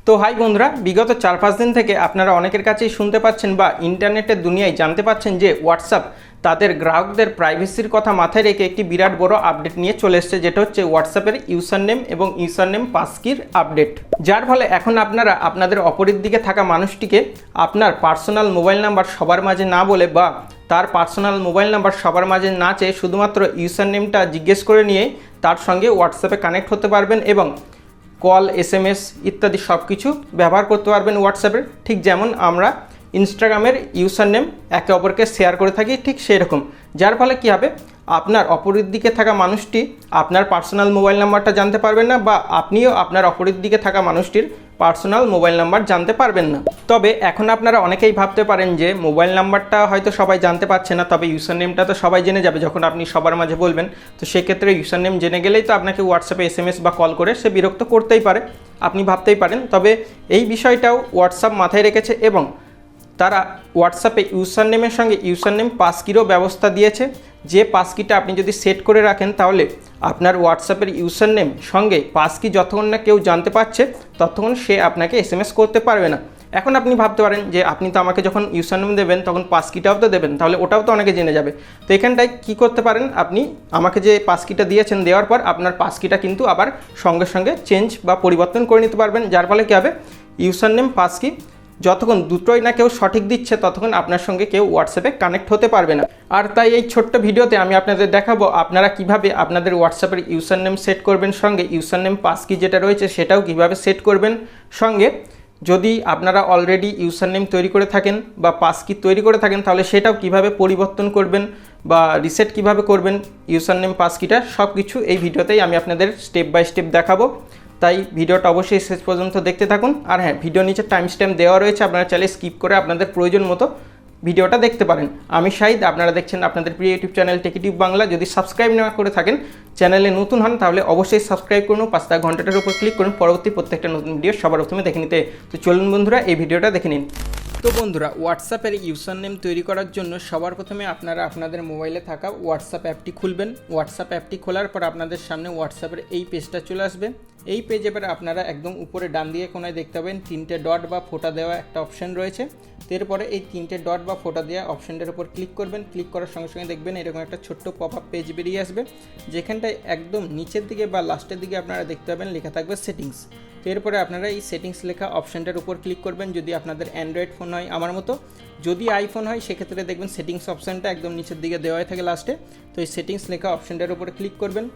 তো হাই বন্ধুরা, বিগত 4-5 দিন থেকে আপনারা অনেকের কাছেই শুনতে পাচ্ছেন বা ইন্টারনেটের দুনিয়ায় জানতে পাচ্ছেন যে হোয়াটসঅ্যাপ তাদের গ্রাহকদের প্রাইভেসির কথা মাথায় রেখে একটি বিরাট বড় আপডেট নিয়ে চলে এসেছে, যেটা হচ্ছে হোয়াটসঅ্যাপের ইউজার নেম এবং ইউজার নেম পাসকির আপডেট। যার ফলে এখন আপনারা আপনাদের অপরের দিকে থাকা মানুষটিকে আপনার পার্সোনাল মোবাইল নাম্বার সবার মাঝে না বলে বা তার পার্সোনাল মোবাইল নাম্বার সবার মাঝে না চেয়ে শুধুমাত্র ইউজার নেমটা জিজ্ঞেস করে নিয়ে তার সঙ্গে হোয়াটসঅ্যাপে কানেক্ট হতে পারবেন এবং কল, SMS ইত্যাদি সব কিছু ব্যবহার করতে পারবেন হোয়াটসঅ্যাপের। ঠিক যেমন আমরা ইনস্টাগ্রামের ইউজার নেম একে অপরকে শেয়ার করে থাকি, ঠিক সেই রকম। যার ফলে কী হবে, আপনার অপরের দিকে থাকা মানুষটি আপনার পার্সোনাল মোবাইল নাম্বারটা জানতে পারবেন না বা আপনিও আপনার অপরের দিকে থাকা মানুষটির পার্সোনাল মোবাইল নাম্বার জানতে পারবেন না। তবে এখন আপনারা অনেকেই ভাবতে পারেন যে মোবাইল নাম্বারটা হয়তো সবাই জানতে পারছে না, তবে ইউজার নেমটা তো সবাই জেনে যাবে যখন আপনি সবার মাঝে বলবেন। তো সেক্ষেত্রে ইউজার নেম জেনে গেলেই তো আপনাকে হোয়াটসঅ্যাপে SMS বা কল করে সে বিরক্ত করতেই পারে, আপনি ভাবতেই পারেন। তবে এই বিষয়টাও হোয়াটসঅ্যাপ মাথায় রেখেছে এবং তারা হোয়াটসঅ্যাপে ইউজার নেমের সঙ্গে ইউজার নেম পাসকিরও ব্যবস্থা দিয়েছে। যে পাসকিটা আপনি যদি সেট করে রাখেন তাহলে আপনার হোয়াটসঅ্যাপের ইউজার নেম সঙ্গে পাসকি যতক্ষণ না কেউ জানতে পারছে ততক্ষণ সে আপনাকে SMS করতে পারবে না। এখন আপনি ভাবতে পারেন যে আপনি তো আমাকে যখন ইউজার নেম দেবেন তখন পাসকিটাও তো দেবেন, তাহলে ওটাও তো অনেকে জেনে যাবে। তো এখানটায় কী করতে পারেন, আপনি আমাকে যে পাসকিটা দিয়েছেন দেওয়ার পর আপনার পাসকিটা কিন্তু আবার সঙ্গে সঙ্গে চেঞ্জ বা পরিবর্তন করে নিতে পারবেন। যার ফলে কী হবে, ইউজার নেম পাসকি যতক্ষণ দুটোই না কেউ সঠিক দিচ্ছে ততক্ষণ আপনার সঙ্গে কেউ হোয়াটসঅ্যাপে কানেক্ট হতে পারবে না। আর তাই এই ছোট্ট ভিডিওতে আমি আপনাদের দেখাবো আপনারা কিভাবে আপনাদের হোয়াটসঅ্যাপের ইউজার নেম সেট করবেন, সঙ্গে ইউজার নেম পাসকি যেটা রয়েছে সেটাও কিভাবে সেট করবেন। সঙ্গে যদি আপনারা অলরেডি ইউজার নেম তৈরি করে থাকেন বা পাসকি তৈরি করে থাকেন তাহলে সেটাও কিভাবে পরিবর্তন করবেন বা রিসেট কিভাবে করবেন ইউজার নেম পাসকিটা, সব কিছু এই ভিডিওতেই আমি আপনাদের স্টেপ বাই স্টেপ দেখাবো। তাই ভিডিওটা অবশ্যই শেষ পর্যন্ত দেখতে থাকুন। আর হ্যাঁ, ভিডিও নিচে টাইম স্ট্যাম্প দেওয়া রয়েছে, আপনারা চাইলে স্কিপ করে আপনাদের প্রয়োজন মতো ভিডিওটা দেখতে পারেন। আমি শাহিদ, আপনারা দেখছেন আপনাদের প্রিয় ইউটিউব চ্যানেল টেকটিউব বাংলা। যদি সাবস্ক্রাইব না করে থাকেন, চ্যানেলে নতুন হন, তাহলে অবশ্যই সাবস্ক্রাইব করুন, পাঁচটা ঘন্টাটার উপর ক্লিক করুন পরবর্তী প্রত্যেকটা নতুন ভিডিও সবার প্রথমে দেখে নিতে। তো চলুন বন্ধুরা, এই ভিডিওটা দেখে নিন। তো বন্ধুরা, হোয়াটসঅ্যাপের ইউজার নেম তৈরি করার জন্য সবার প্রথমে আপনারা আপনাদের মোবাইলে থাকা হোয়াটসঅ্যাপ অ্যাপটি খুলবেন। হোয়াটসঅ্যাপ অ্যাপটি খোলার পর আপনাদের সামনে হোয়াটসঅ্যাপের এই পেজটা চলে আসবে। এই পেজে এবার আপনারা একদম উপরে ডান দিকে কোনায় দেখতে পাবেন 3টে ডট বা ফোঁটা দেওয়া একটা অপশান রয়েছে। তো এরপরে এই 3টে ডট বা ফোঁটা দেওয়া অপশানটার উপর ক্লিক করবেন। ক্লিক করার সঙ্গে সঙ্গে দেখবেন এরকম একটা ছোট্ট পপ আপ পেজ বেরিয়ে আসবে, যেখানটায় একদম নিচের দিকে বা লাস্টের দিকে আপনারা দেখতে পাবেন লেখা থাকবে সেটিংস। তো এরপরে আপনারা এই সেটিংস লেখা অপশানটার উপর ক্লিক করবেন যদি আপনাদের অ্যান্ড্রয়েড ফোন হয় আমার মতো। যদি আইফোন হয় সেক্ষেত্রে দেখবেন সেটিংস অপশানটা একদম নিচের দিকে দেওয়াই থাকে লাস্টে। তো এই সেটিংস লেখা অপশানটার উপরে ক্লিক করবেন।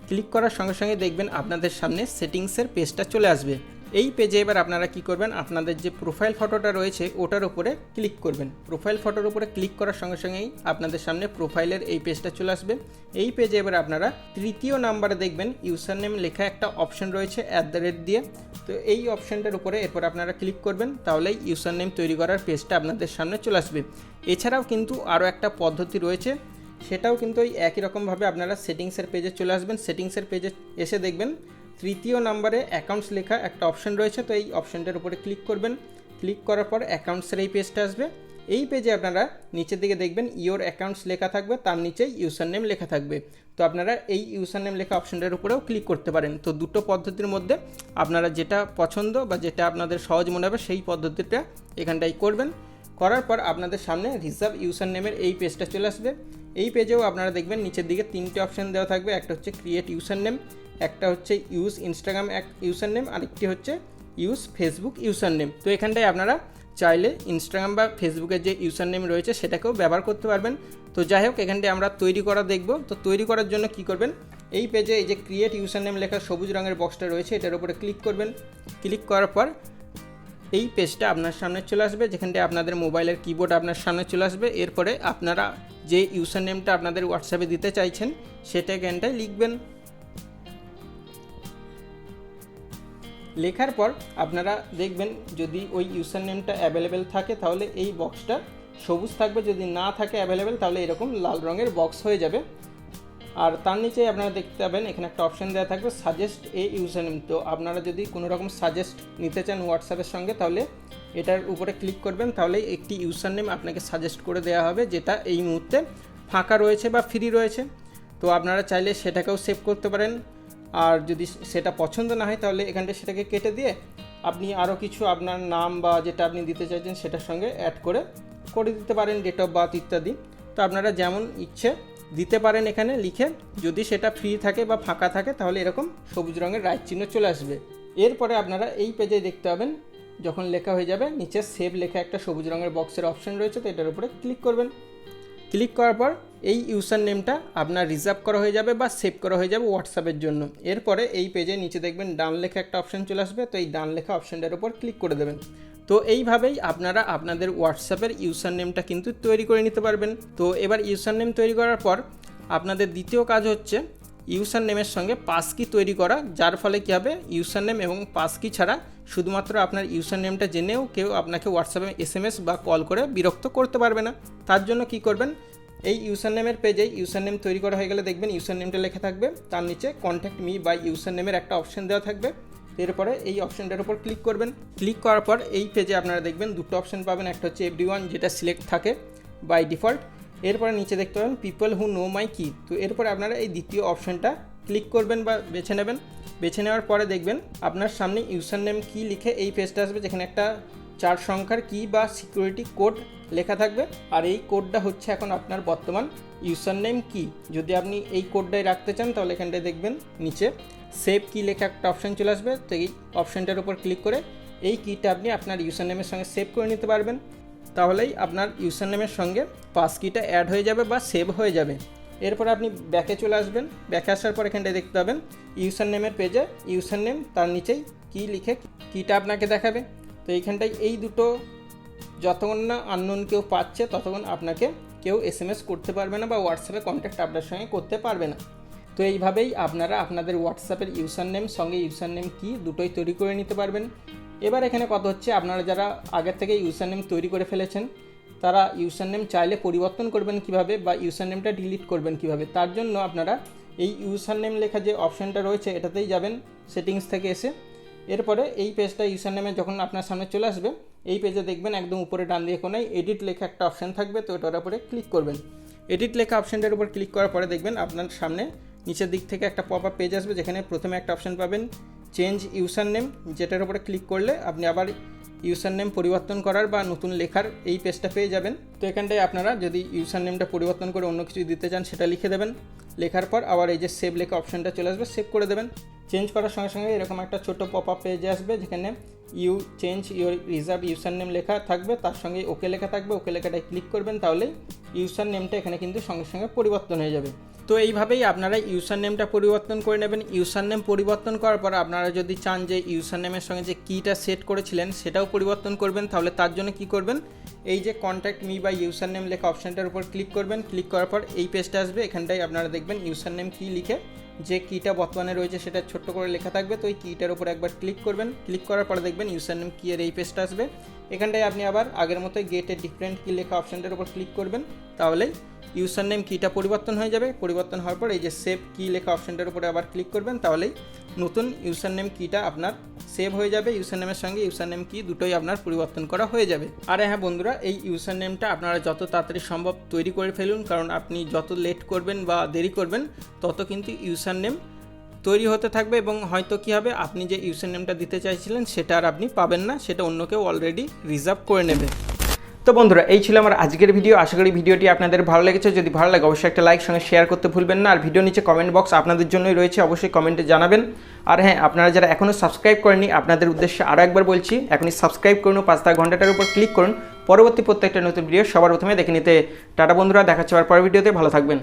ক্লিক করার সঙ্গে সঙ্গে দেখবেন আপনাদের সামনে সেটিংসের পেজটা চলে আসবে। এই পেজে এবার আপনারা কি করবেন, আপনাদের যে প্রোফাইল ফটোটা রয়েছে ওটার উপরে ক্লিক করবেন। প্রোফাইল ফটোর উপরে ক্লিক করার সঙ্গে সঙ্গেই আপনাদের সামনে প্রোফাইলের এই পেজটা চলে আসবে। এই পেজে এবার আপনারা তৃতীয় নাম্বারে দেখবেন ইউজার নেম লেখা একটা অপশন রয়েছে @ দিয়ে। তো এই অপশানটার উপরে এরপর আপনারা ক্লিক করবেন, তাহলেই ইউজার নেম তৈরি করার পেজটা আপনাদের সামনে চলে আসবে। এছাড়াও কিন্তু আরও একটা পদ্ধতি রয়েছে, সেটাও কিন্তু ওই একই রকমভাবে আপনারা সেটিংসের পেজে চলে আসবেন। সেটিংসের পেজে এসে দেখবেন তৃতীয় নাম্বারে অ্যাকাউন্টস লেখা একটা অপশন রয়েছে। তো এই অপশানটার উপরে ক্লিক করবেন। ক্লিক করার পর অ্যাকাউন্টসের এই পেজটা আসবে। এই পেজে আপনারা নিচের দিকে দেখবেন ইওর অ্যাকাউন্টস লেখা থাকবে, তার নিচেই ইউজার নেম লেখা থাকবে। তো আপনারা এই ইউজার নেম লেখা অপশানটার উপরেও ক্লিক করতে পারেন। তো দুটো পদ্ধতির মধ্যে আপনারা যেটা পছন্দ বা যেটা আপনাদের সহজ মনে হবে সেই পদ্ধতিটা এখানটাই করবেন। করার পর আপনাদের সামনে রিজার্ভ ইউজার নেমের এই পেজটা চলে আসবে। এই পেজেও আপনারা দেখবেন নিচের দিকে 3টে অপশান দেওয়া থাকবে, একটা হচ্ছে ক্রিয়েট ইউজার নেম, একটা হচ্ছে ইউজ ইনস্টাগ্রাম ইউজার নেম, আরেকটি হচ্ছে ইউজ ফেসবুক ইউজার নেম। তো এখানটায় আপনারা চাইলে ইনস্টাগ্রাম বা ফেসবুকের যে ইউজার নেম রয়েছে সেটাকেও ব্যবহার করতে পারবেন। তো যাই হোক, এখানটায় আমরা তৈরি করা দেখব। তো তৈরি করার জন্য কি করবেন, এই পেজে এই যে ক্রিয়েট ইউজার নেম লেখা সবুজ রঙের বক্সটা রয়েছে এটার উপরে ক্লিক করবেন। ক্লিক করার পর এই পেজটা আপনার সামনে চলে আসবে, যেখানটায় আপনাদের মোবাইলের কিবোর্ড আপনার সামনে চলে আসবে। এরপরে আপনারা যে ইউজার নেমটা আপনাদের হোয়াটসঅ্যাপে দিতে চাইছেন সেটা এখানটায় লিখবেন। লেখার পর আপনারা দেখবেন যদি ওই ইউজার নেমটা অ্যাভেলেবেল থাকে তাহলে এই বক্সটা সবুজ থাকবে, যদি না থাকে অ্যাভেলেবেল তাহলে এরকম লাল রঙের বক্স হয়ে যাবে। আর তার নিচে আপনারা দেখতে পাবেন এখানে একটা অপশান দেওয়া থাকবে সাজেস্ট এ ইউজার নেম। তো আপনারা যদি কোনো রকম সাজেস্ট নিতে চান হোয়াটসঅ্যাপের সঙ্গে তাহলে এটার উপরে ক্লিক করবেন, তাহলে একটি ইউজার নেম আপনাকে সাজেস্ট করে দেওয়া হবে যেটা এই মুহূর্তে ফাঁকা রয়েছে বা ফ্রি রয়েছে। তো আপনারা চাইলে সেটাকেও সেভ করতে পারেন। আর যদি সেটা পছন্দ না হয় তাহলে এখানটা সেটাকে কেটে দিয়ে আপনি আরও কিছু আপনার নাম বা যেটা আপনি দিতে চাইছেন সেটার সঙ্গে অ্যাড করে দিতে পারেন, ডেট অফ বার্থ ইত্যাদি। তো আপনারা যেমন ইচ্ছে দিতে পারেন এখানে লিখে। যদি সেটা ফ্রি থাকে বা ফাঁকা থাকে তাহলে এরকম সবুজ রঙের রাইট চিহ্ন চলে আসবে। এরপরে আপনারা এই পেজে দেখতে পাবেন যখন লেখা হয়ে যাবে নিচে সেভ লেখা একটা সবুজ রঙের বক্সের অপশন রয়েছে, তো এটার উপরে ক্লিক করবেন। ক্লিক করার পর এই ইউজার নেমটা আপনার রিজার্ভ করা হয়ে যাবে বা সেভ করা হয়ে যাবে হোয়াটসঅ্যাপের জন্য। এরপরে এই পেজে নিচে দেখবেন ডান লেখা একটা অপশন চলে আসবে, তো এই ডান লেখা অপশনটার উপর ক্লিক করে দেবেন। তো এইভাবেই আপনারা আপনাদের হোয়াটসঅ্যাপের ইউজার নেমটা কিন্তু তৈরি করে নিতে পারবেন। তো এবার ইউজার নেম তৈরি করার পর আপনাদের দ্বিতীয় কাজ হচ্ছে ইউজার নেমের সঙ্গে পাস কি তৈরি করা, যার ফলে কী হবে ইউজার নেম এবং পাস কি ছাড়া শুধুমাত্র আপনার ইউজার নেমটা জেনেও কেউ আপনাকে হোয়াটসঅ্যাপে SMS বা কল করে বিরক্ত করতে পারবে না। তার জন্য কি করবেন, এই ইউজার নেমের পেজে ইউজার নেম তৈরি করা হয়ে গেলে দেখবেন ইউজার নেমটা লেখা থাকবে, তার নিচে কন্ট্যাক্ট মি বা ইউজার নেমের একটা অপশন দেওয়া থাকবে। এরপরে এই অপশনটার উপর ক্লিক করবেন। ক্লিক করার পর এই পেজে আপনারা দেখবেন দুটো অপশন পাবেন, একটা হচ্ছে এভরিওয়ান যেটা সিলেক্ট থাকে বাই ডিফল্ট। এরপরে নিচে দেখতে পাবেন পিপল হু নো মাই কি। তো এরপরে আপনারা এই দ্বিতীয় অপশনটা ক্লিক করবেন বা বেছে নেবেন। বেছে নেওয়ার পরে দেখবেন আপনার সামনে ইউজার নেম কি লিখে এই পেজটা আসবে, যেখানে একটা 4 সংখ্যার কি বা সিকিউরিটি কোড লেখা থাকবে। আর এই কোডটা হচ্ছে এখন আপনার বর্তমান ইউজার নেম কি। যদি আপনি এই কোডটাই রাখতে চান তাহলে এখানটায় দেখবেন নিচে সেভ কি লেখা একটা অপশন চলে আসবে, তো এই অপশনটার উপর ক্লিক করে এই কিটা আপনি আপনার ইউজার নেমের সঙ্গে সেভ করে নিতে পারবেন। তাহলেই আপনার ইউজার নেমের সঙ্গে পাস কিটা অ্যাড হয়ে যাবে বা সেভ হয়ে যাবে। এরপর আপনি ব্যাকে চলে আসবেন। ব্যাকে আসার পর এখানটায় দেখতে পাবেন ইউজার নেমের পেজে ইউজার নেম, তার নিচেই কি লিখে কিটা আপনাকে দেখাবে। তো এইখানটায় এই দুটো যতক্ষণ না আননোন কেউ পাচ্ছে ততক্ষণ আপনাকে কেউ SMS করতে পারবে না বা হোয়াটসঅ্যাপে কন্ট্যাক্ট আপনার সঙ্গে করতে পারবে না। তো এইভাবেই আপনারা আপনাদের হোয়াটসঅ্যাপের ইউজার নেম সঙ্গে ইউজার নেম কি দুটোই তৈরি করে নিতে পারবেন। এবার এখানে কথা হচ্ছে আপনারা যারা আগের থেকে ইউজার নেম তৈরি করে ফেলেছেন তারা ইউজার নেম চাইলে পরিবর্তন করবেন কিভাবে বা ইউজার নেমটা ডিলিট করবেন কিভাবে। তার জন্য আপনারা এই ইউজার নেম লেখা যে অপশানটা রয়েছে এটাতেই যাবেন সেটিংস থেকে এসে। এরপরে এই পেজটা ইউজার নেমে যখন আপনার সামনে চলে আসবে এই পেজে দেখবেন একদম উপরে ডান দিকে কোনায় এডিট লেখা একটা অপশান থাকবে, তো এটার উপরে ক্লিক করবেন। এডিট লেখা অপশানটার উপর ক্লিক করার পরে দেখবেন আপনার সামনে নিচের দিক থেকে একটা পপ আপ পেজ আসবে, যেখানে প্রথমে একটা অপশান পাবেন চেঞ্জ ইউজার নেম, যেটার উপরে ক্লিক করলে আপনি আবার ইউজার নেম পরিবর্তন করার বা নতুন লেখার এই পেজটা পেয়ে যাবেন। তো এখানটায় আপনারা যদি ইউজার নেমটা পরিবর্তন করে অন্য কিছু দিতে চান সেটা লিখে দেবেন। লেখার পর আবার এই যে সেভ লেখা অপশানটা চলে আসবে, সেভ করে দেবেন। চেঞ্জ করার সঙ্গে সঙ্গে এরকম একটা ছোট পপ আপ পেজে আসবে, যেখানে you change your reserve user name লেখা থাকবে, তার সঙ্গে ওকে লেখা থাকবে। ওকে লেখাটায় ক্লিক করবেন, তাহলেই ইউজার নেমটা এখানে কিন্তু সঙ্গে সঙ্গে পরিবর্তন হয়ে যাবে। তো এইভাবেই আপনারা ইউজার নেমটা পরিবর্তন করে নেবেন। ইউজার নেম পরিবর্তন করার পর আপনারা যদি চান যে ইউজার নেমের সঙ্গে যে কিটা সেট করেছিলেন সেটাও পরিবর্তন করবেন, তাহলে তার জন্য কি করবেন, এই যে কন্ট্যাক্ট মি বা ইউজার নেম লেখা অপশানটার উপর ক্লিক করবেন। ক্লিক করার পর এই পেজটা আসবে, এখানটায় আপনারা দেখবেন ইউজার নেম কি লিখে যে কিটা বর্তমানে রয়েছে সেটা ছোট্ট করে লেখা থাকবে, তো এই কিটার উপর একবার ক্লিক করবেন। ক্লিক করার পরে দেখবেন ইউজার নেম কি এর এই পেজটা আসবে। এখানটায় আপনি আবার আগের মতোই গেট এ ডিফারেন্ট কি লেখা অপশানটার উপর ক্লিক করবেন, তাহলেই ইউজার নেম কিটা পরিবর্তন হয়ে যাবে। পরিবর্তন হওয়ার পর এই যে সেভ কি লেখা অপশানটার উপরে আবার ক্লিক করবেন, তাহলেই নতুন ইউজার নেম কিটা আপনার সেভ হয়ে যাবে। ইউজার নেমের সঙ্গে ইউজার নেম কি দুটোই আপনার পরিবর্তন করা হয়ে যাবে। আর হ্যাঁ বন্ধুরা, এই ইউজার নেমটা আপনারা যত তাড়াতাড়ি সম্ভব তৈরি করে ফেলুন, কারণ আপনি যত লেট করবেন বা দেরি করবেন তত কিন্তু ইউজার নেম তৈরি হতে থাকবে এবং হয়তো কী হবে আপনি যে ইউজার নেমটা দিতে চাইছিলেন সেটা আর আপনি পাবেন না, সেটা অন্য কেউ অলরেডি রিজার্ভ করে নেবে। তো বন্ধুরা, এই ছিল আমার আজকের ভিডিও। আশা করি ভিডিওটি আপনাদের ভালো লেগেছে। যদি ভালো লাগে অবশ্যই একটা লাইক সঙ্গে শেয়ার করতে ভুলবেন না। আর ভিডিও নিচে কমেন্ট বক্স আপনাদের জন্যই রয়েছে, অবশ্যই কমেন্টে জানাবেন। আর হ্যাঁ, আপনারা যারা এখনও সাবস্ক্রাইব করেননি আপনাদের উদ্দেশ্যে আরও একবার বলছি, এখনই সাবস্ক্রাইব করুন, 5 ঘন্টাটার উপর ক্লিক করুন পরবর্তী প্রত্যেকটা নতুন ভিডিও সবার প্রথমে দেখে নিতে। টাটা বন্ধুরা, দেখা হচ্ছে আবার পরের ভিডিওতে, ভালো থাকবেন।